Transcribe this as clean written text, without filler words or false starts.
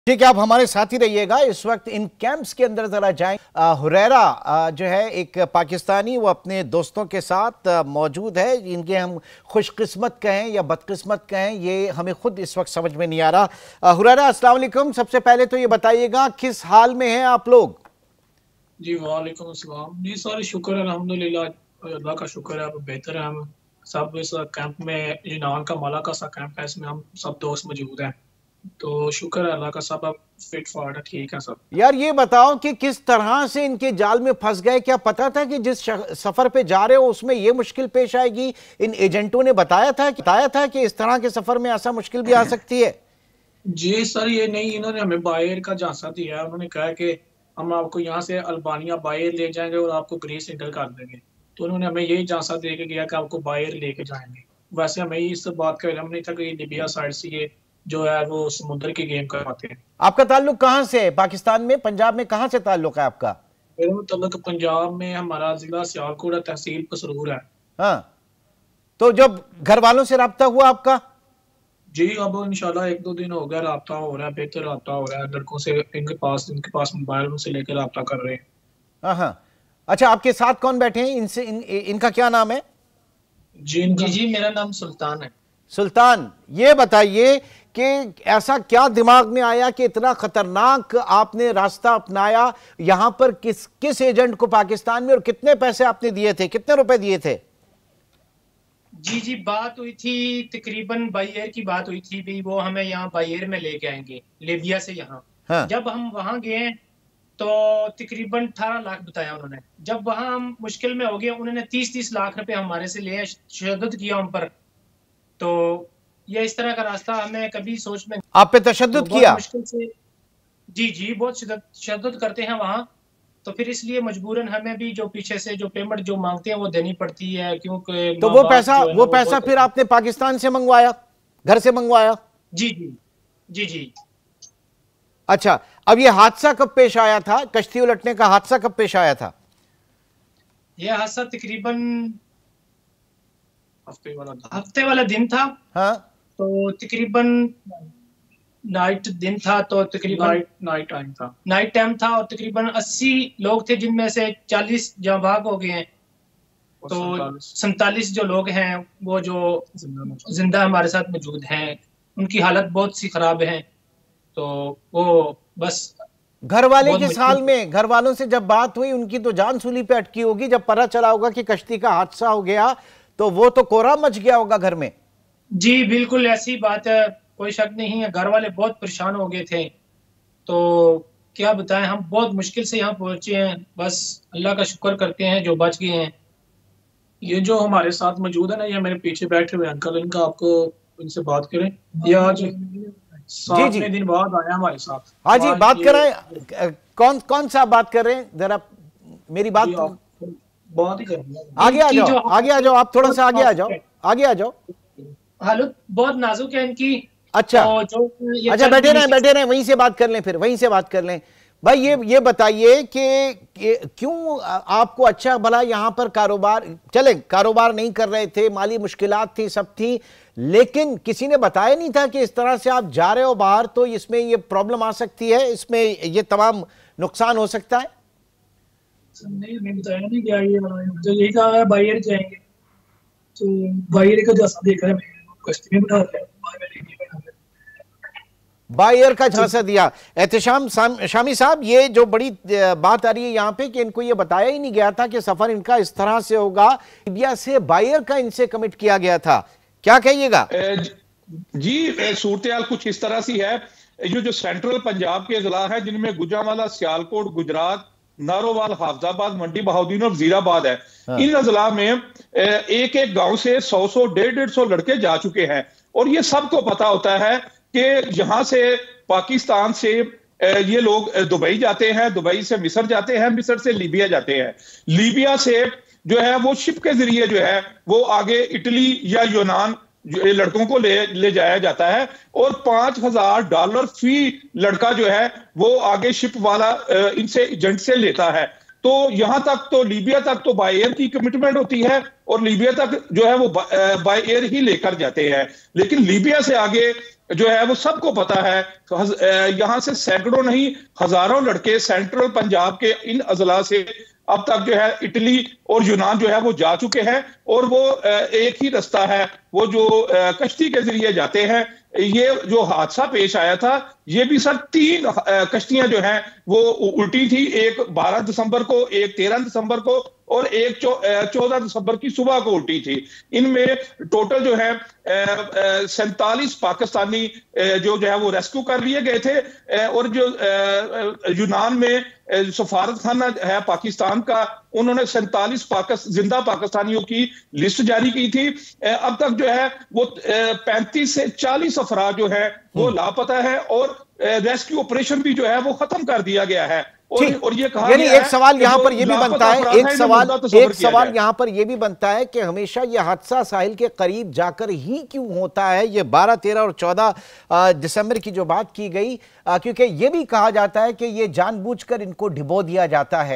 ठीक है, आप हमारे साथ ही रहिएगा। इस वक्त इन कैंप्स के अंदर जरा जाएं। हुरैरा जो है एक पाकिस्तानी, वो अपने दोस्तों के साथ मौजूद है। इनके हम खुशकिस्मत कहें या बदकिस्मत कहें, ये हमें खुद इस वक्त समझ में नहीं आ रहा। हुरैरा, अस्सलाम वालेकुम। सबसे पहले तो ये बताइएगा किस हाल में हैं आप लोग? जी वालेकुम अस्सलाम। जी सारे शुक्र है, अल्हम्दुलिल्लाह, अल्लाह का शुक्र है, अब बेहतर है। हम सब इस कैंप में, यूनान का माला का सा कैंप है, इसमें हम सब दोस्त मौजूद हैं। तो शुक्र है अल्लाह का, सब अब फिट फाट है, ठीक है सब। यार ये बताओ कि किस तरह से इनके जाल में फंस गए? क्या पता था कि जिस सफर पे जा रहे हो उसमें ये मुश्किल पेश आएगी? इन एजेंटों ने बताया था कि इस तरह के सफर में ऐसा मुश्किल भी आ सकती है? जी सर, ये नहीं, इन्होंने हमें बाहर का झांसा दिया है। उन्होंने कहा कि हम आपको यहाँ से अल्बानिया बाहर ले जाएंगे और आपको ग्रीस इंटर कर देंगे। तो उन्होंने हमें यही झांसा दे के गया कि आपको बाहर लेके जाएंगे। वैसे हमें इस बात का इल्म नहीं था कि लिबिया साइड से ये जो है वो समुद्र की गेम करवाते हैं। आपका ताल्लुक कहां से है? पाकिस्तान में, पंजाब में कहां से ताल्लुक है आपका? मेरे मुताबिक पंजाब में हमारा जिला सियालकोट है, तहसील पसरूर है। हाँ, तो जब घर वालों से राब्ता हुआ आपका? जी अब इंशाल्लाह एक दो दिन हो गया, राब्ता हो रहा है, बेहतर राब्ता हो रहा है लड़कों से। इनके पास मोबाइल, उनसे लेकर राब्ता कर रहे हैं। हाँ हाँ। अच्छा, आपके साथ कौन बैठे हैं? इनका क्या नाम है? जी मेरा नाम सुल्तान है। सुल्तान, ये बताइए कि ऐसा क्या दिमाग में आया कि इतना खतरनाक आपने रास्ता अपनाया यहां पर? किस किस एजेंट को पाकिस्तान में, और कितने पैसे आपने दिए थे, कितने रुपए दिए थे? जी बात हुई थी, तकरीबन बायर की बात हुई थी भी, वो हमें यहाँ बायर में लेके आएंगे लिबिया से यहाँ। हाँ। जब हम वहां गए तो तकरीबन 18 लाख बताया उन्होंने। जब वहां हम मुश्किल में हो गए, उन्होंने 30-30 लाख रुपए हमारे से लिए, तशद्दुद किया उन पर। तो ये इस तरह का रास्ता हमें कभी सोच में, आप पे तशद्दुद तो किया? बहुत मुश्किल से। जी बहुत तशद्दुद करते हैं वहाँ। तो फिर इसलिए मजबूरन हमें भी जो पीछे से जो पेमेंट जो मांगते हैं वो देनी पड़ती है, क्योंकि तो माँ वो बाप पैसा जो है वो ना वो पैसा बहुत। फिर आपने पाकिस्तान से मंगवाया, घर से मंगवाया? जी जी जी। अच्छा, अब ये हादसा कब पेश आया था? कश्ती उलटने का हादसा कब पेश आया था? यह हादसा तकरीबन हफ्ते वाला दिन था। हाँ। तो तकरीबन नाइट दिन था, तो तकरीबन नाइट टाइम था, और तकरीबन 80 लोग थे, जिनमें से 40 जाँ भाग हो गए हैं। तो 47 जो लोग हैं वो जो जिंदा हमारे साथ मौजूद हैं, उनकी हालत बहुत सी खराब है। तो वो बस घर वाले बहुत किस हाल मुश्किल। में? घर वालों से जब बात हुई, उनकी तो जान सूली पे अटकी होगी। जब पता चला होगा कि कश्ती का हादसा हो गया तो वो तो कोहराम मच गया होगा घर में। जी बिल्कुल ऐसी बात है, कोई शक नहीं है। घर वाले बहुत परेशान हो गए थे। तो क्या बताएं, हम बहुत मुश्किल से यहाँ पहुंचे हैं। बस अल्लाह का शुक्र करते हैं जो बच गए हैं। ये जो हमारे साथ मौजूद है ना, ये मेरे पीछे बैठे हुए अंकल, इनका आपको इनसे बात करें। ये आज जी जी 7वें दिन बाद आया हमारे साथ। हाँ जी, बात ये कराएं। कौन कौन सा बात कर रहे हैं? जरा मेरी बात आप बात ही करेंगे। आगे आ इनकी जाओ, जो आगे आ जाओ, आप थोड़ा सा आगे आ जाओ, आगे आ जाओ। हालत बहुत नाजुक है इनकी। अच्छा। तो जो ये अच्छा, चल भी नहीं बैठे रहे, वहीं से बात कर लें, फिर वहीं से बात कर लें। भाई ये बताइए कि क्यों आपको अच्छा भला यहां पर कारोबार चले, कारोबार नहीं कर रहे थे, माली मुश्किलात थी, सब थी, लेकिन किसी ने बताया नहीं था कि इस तरह से आप जा रहे हो बाहर तो इसमें ये प्रॉब्लम आ सकती है, इसमें ये तमाम नुकसान हो सकता है? नहीं, हमें बताया नहीं गया। ये जो यही कहा है बाहर जाएंगे, तो बाहर का जैसा देख रहे हैं, कश्ती में बिठा रहे हैं, बायर का झांसा दिया। एहतशाम शामी साहब, ये जो बड़ी बात आ रही है यहाँ पे कि इनको ये बताया ही नहीं गया था कि सफर इनका इस तरह से होगा, लिबिया से बायर का इनसे कमिट किया गया था, क्या कहिएगा? जी सूरत कुछ इस तरह सी है। ये जो सेंट्रल पंजाब के अजला है, जिनमें गुजरांवाला, सियालकोट, गुजरात, नारोवाल, हाफजाबाद, मंडी बहाउद्दीन और वजीराबाद है। हाँ। इन अजला में एक एक गांव से 100-100, 150-150 लड़के जा चुके हैं। और ये सबको पता होता है कि यहां से पाकिस्तान से ये लोग दुबई जाते हैं, दुबई से मिस्र जाते हैं, मिस्र से लीबिया जाते हैं, लीबिया से जो है वो शिप के जरिए जो है वो आगे इटली या यूनान लड़कों को ले जाया जाता है। और $5000 फी लड़का जो है वो आगे शिप वाला इनसे एजेंट से लेता है। तो यहां तक तो लीबिया तक तो बाय एयर की कमिटमेंट होती है और लीबिया तक जो है वो बाय एयर ही लेकर जाते हैं। लेकिन लीबिया से आगे जो है वो सबको पता है, यहां से सैकड़ों नहीं हजारों लड़के सेंट्रल पंजाब के इन अजला से अब तक जो है इटली और यूनान जो है वो जा चुके हैं, और वो एक ही रास्ता है, वो जो कश्ती के जरिए जाते हैं। ये जो हादसा पेश आया था, ये भी सर 3 कश्तियां जो हैं वो उल्टी थी, एक 12 दिसंबर को, एक 13 दिसंबर को और एक 14 दिसंबर की सुबह को उल्टी थी। इनमें टोटल जो है 47 पाकिस्तानी जो है वो रेस्क्यू कर लिए गए थे, और जो यूनान में सफारत खाना है पाकिस्तान का, उन्होंने 47 जिंदा पाकिस्तानियों की लिस्ट जारी की थी। अब तक जो है वो 35 से 40 अफराद जो है वो लापता है, और रेस्क्यू ऑपरेशन भी जो है वो खत्म कर दिया गया है। और ये कहा यानी गया एक सवाल यहां पर यह भी बनता है, एक सवाल यहां पर यह भी बनता है कि हमेशा यह हादसा साहिल के करीब जाकर ही क्यों होता है। ये 12, 13 और 14 दिसंबर की जो बात की गई, क्योंकि यह भी कहा जाता है कि यह जानबूझकर इनको डिबो दिया जाता है।